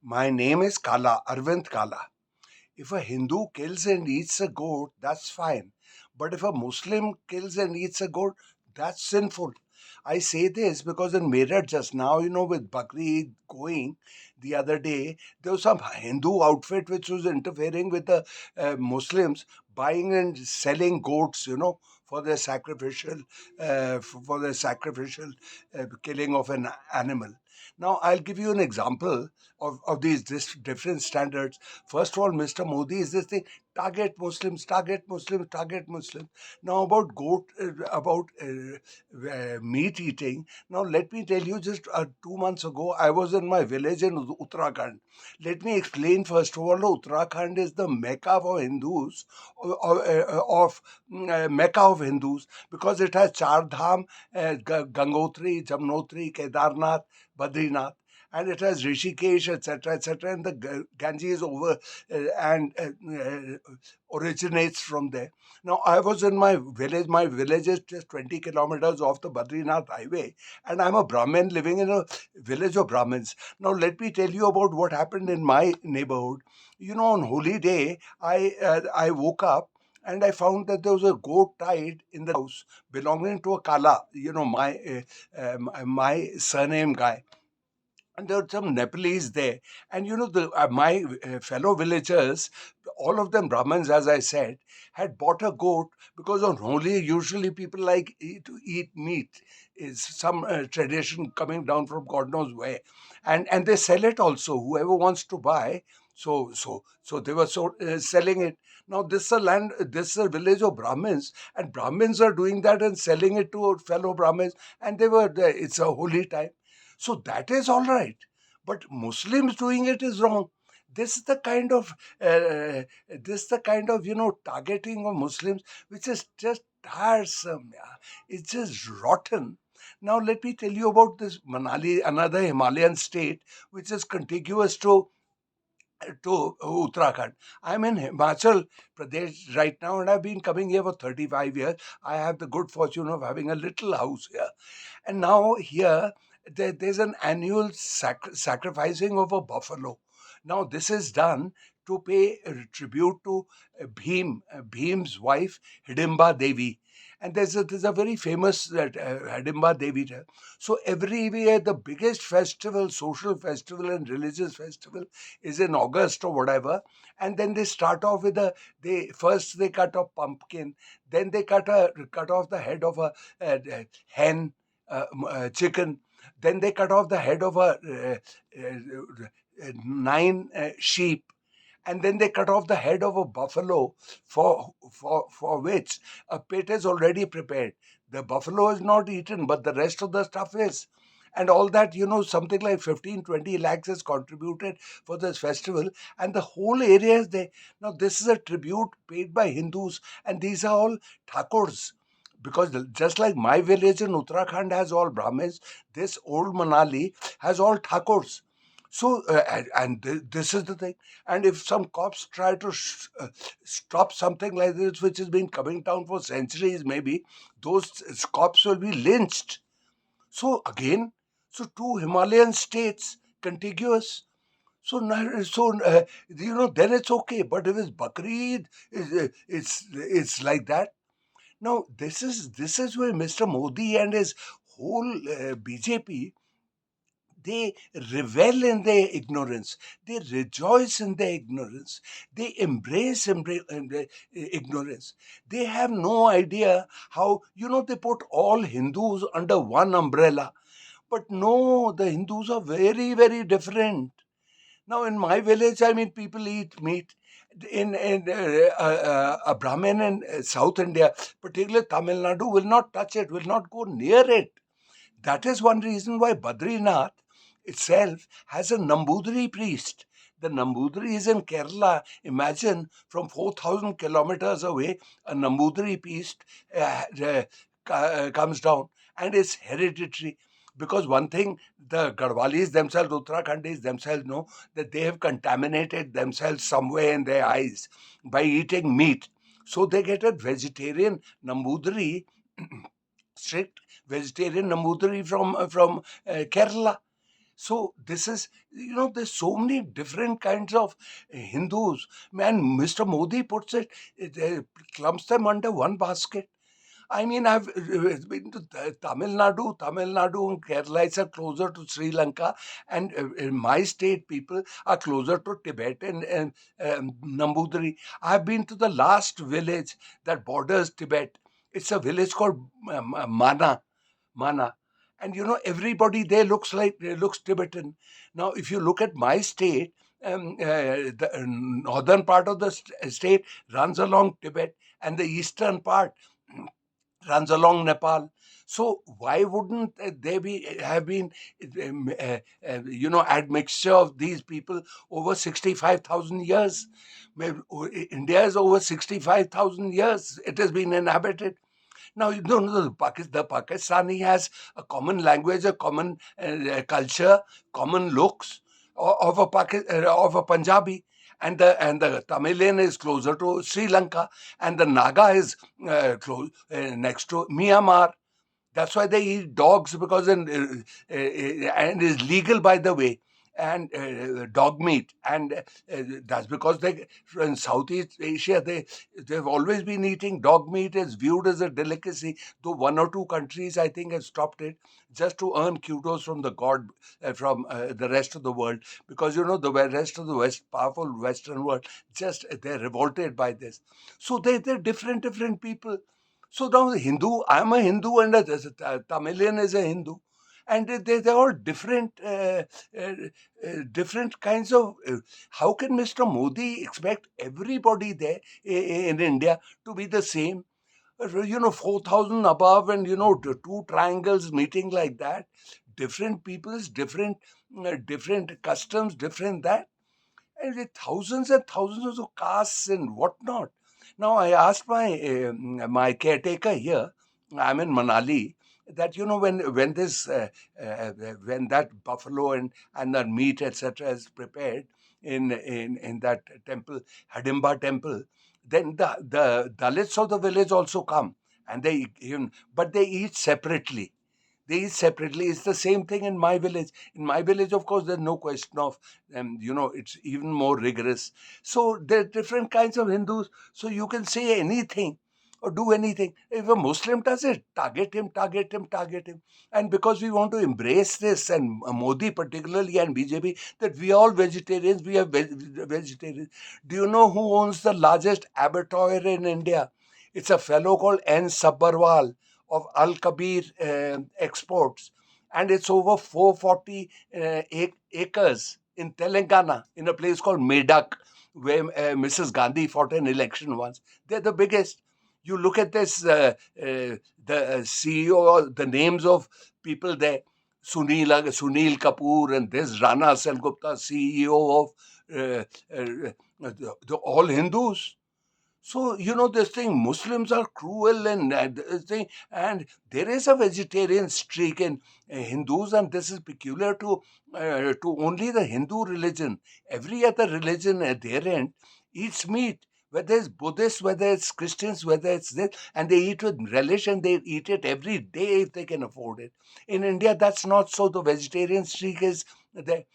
My name is Kala, Arvind Kala. If a Hindu kills and eats a goat, that's fine. But if a Muslim kills and eats a goat, that's sinful. I say this because in Meerut just now, with Bakri Eid going the other day, there was some Hindu outfit which was interfering with the Muslims buying and selling goats, for their sacrificial, killing of an animal. Now, I'll give you an example of these different standards. First of all, Mr. Modi is this thing: target Muslims, target Muslims, target Muslims. Now about meat eating. Now let me tell you, just 2 months ago, I was in my village in Uttarakhand. Let me explain first of all. Uttarakhand is the Mecca for Hindus, Mecca of Hindus, because it has Char Dham, Gangotri, Jamnotri, Kedarnath, Badrinath, and it has Rishikesh, etc., etc., and the Ganges over and originates from there. Now, I was in my village. My village is just 20 kilometers off the Badrinath highway, and I'm a Brahmin living in a village of Brahmins. Now, let me tell you about what happened in my neighborhood. On Holy Day, I woke up and I found that there was a goat tied in the house belonging to a Kala, my surname guy, and there were some Nepalese there. And my fellow villagers, all of them Brahmins, as I said, had bought a goat because on Holi, usually people like to eat meat. Is some tradition coming down from God knows where, and they sell it also. Whoever wants to buy, so they were selling it. Now this is a land, this is a village of Brahmins, and Brahmins are doing that and selling it to fellow Brahmins, and they were there. It's a holy time, so that is all right. But Muslims doing it is wrong. This is the kind of targeting of Muslims which is just tiresome. Yeah. It's just rotten. Now let me tell you about this Manali, another Himalayan state which is contiguous to Uttarakhand. I'm in Himachal Pradesh right now, and I've been coming here for 35 years. I have the good fortune of having a little house here. And now here, there's an annual sacrificing of a buffalo. Now this is done to pay tribute to Bhim's wife, Hidimba Devi. And there's a very famous Hidimba Devi. So every year, the biggest festival, social festival and religious festival, is in August or whatever. And then they start off with they cut a pumpkin, then they cut off the head of a hen, chicken. Then they cut off the head of nine sheep, and then they cut off the head of a buffalo, for which a pit is already prepared. The buffalo is not eaten, but the rest of the stuff is. And all that, something like 15-20 lakhs is contributed for this festival, and the whole area is there. Now, this is a tribute paid by Hindus, and these are all Thakurs. Because just like my village in Uttarakhand has all Brahmins, this old Manali has all Thakurs. So, this is the thing. And if some cops try to stop something like this, which has been coming down for centuries, maybe, those cops will be lynched. So, again, so two Himalayan states contiguous. So, then it's okay. But if it's Bakri Eid, it's like that. Now, this is where Mr. Modi and his whole BJP, they revel in their ignorance. They rejoice in their ignorance. They embrace ignorance. They have no idea how, they put all Hindus under one umbrella. But no, the Hindus are very, very different. Now, in my village, I mean, people eat meat. In a Brahmin in South India, particularly Tamil Nadu, will not touch it, will not go near it. That is one reason why Badrinath itself has a Nambudri priest. The Nambudri is in Kerala. Imagine, from 4,000 kilometers away, a Nambudri priest comes down, and it's hereditary. Because one thing, the Garhwalis themselves, Uttarakhandis themselves know that they have contaminated themselves somewhere in their eyes by eating meat. So they get a vegetarian Nambudri, strict vegetarian Nambudiri from Kerala. So this is, there's so many different kinds of Hindus. Man, Mr. Modi puts clumps them under one basket. I mean, I've been to Tamil Nadu. Tamil Nadu and Kerala is closer to Sri Lanka, and in my state, people are closer to Tibet and Nambudri. I've been to the last village that borders Tibet. It's a village called Mana. And everybody there looks Tibetan. Now, if you look at my state, the northern part of the state runs along Tibet, and the eastern part runs along Nepal. So why wouldn't there be have been admixture of these people over 65,000 years? India is over 65,000 years. It has been inhabited. Now, the Pakistani has a common language, a common culture, common looks of a Punjabi, and the Tamilian is closer to Sri Lanka, and the Naga is next to Myanmar. That's why they eat dogs, because and is legal, by the way, and dog meat, and that's because they in Southeast Asia they've always been eating dog meat. Is viewed as a delicacy, though one or two countries I think have stopped it just to earn kudos from the god from the rest of the world, because rest of the powerful Western world, just they're revolted by this. So they're different people. So now the Hindu, I'm a Hindu, and a Tamilian is a Hindu, and they're all uh, different kinds of. How can Mr. Modi expect everybody there in India to be the same? 4,000 above, and the two triangles meeting like that, different peoples, different customs, different that, and with thousands and thousands of castes and whatnot. Now, I asked my caretaker here. I'm in Manali. That when this when that buffalo and the meat, etc., is prepared in that temple, Hadimba temple, then the Dalits of the village also come, and but they eat separately. They eat separately. It's the same thing in my village. In my village, of course, there's no question of, it's even more rigorous. So there are different kinds of Hindus. So you can say anything or do anything. If a Muslim does it, target him, target him, target him. And because we want to embrace this, and Modi particularly and BJP, that we are all vegetarians, we are vegetarians. Do you know who owns the largest abattoir in India? It's a fellow called N. Sabharwal of Al Kabir exports, and it's over 440 acres in Telangana, in a place called Medak, where Mrs. Gandhi fought an election once. They're the biggest. You look at this, the CEO, the names of people there. Sunil Kapoor, and this Rana Selgupta, CEO of all Hindus. So, this thing, Muslims are cruel, and this thing, and there is a vegetarian streak in Hindus, and this is peculiar to only the Hindu religion. Every other religion at their end eats meat, whether it's Buddhist, whether it's Christians, whether it's this, and they eat with relish, and they eat it every day if they can afford it. In India, that's not so. The vegetarian streak is there.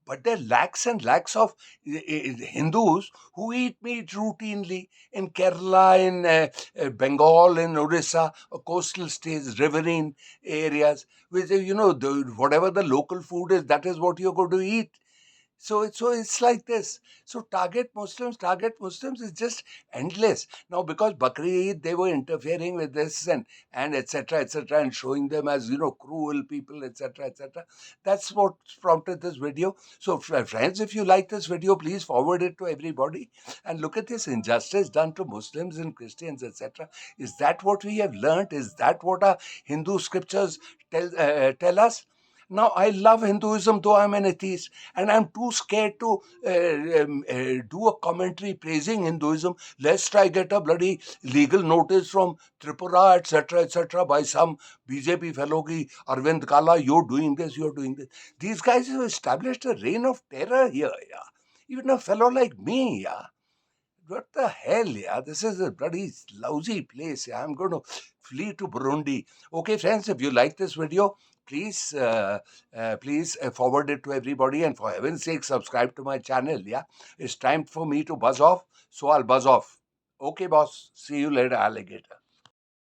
But there are lakhs and lakhs of Hindus who eat meat routinely in Kerala, in Bengal, in Orissa, coastal states, riverine areas, which, whatever the local food is, that is what you're going to eat. So it's like this. So target Muslims is just endless. Now, because Bakri Eid, they were interfering with this, and etc., and showing them as cruel people, etc. That's what prompted this video. So friends, if you like this video, please forward it to everybody, and look at this injustice done to Muslims and Christians, etc. Is that what we have learnt? Is that what our Hindu scriptures tell us? Now, I love Hinduism, though I'm an atheist, and I'm too scared to do a commentary praising Hinduism. Lest I get a bloody legal notice from Tripura, etc., by some BJP fellow, ki Arvind Kala, you're doing this, you're doing this. These guys have established a reign of terror here, yeah. Even a fellow like me, yeah. What the hell, yeah? This is a bloody lousy place. Yeah? I'm going to flee to Burundi. Okay, friends, if you like this video, please forward it to everybody, and for heaven's sake, subscribe to my channel. Yeah, it's time for me to buzz off, so I'll buzz off. Okay, boss. See you later, alligator.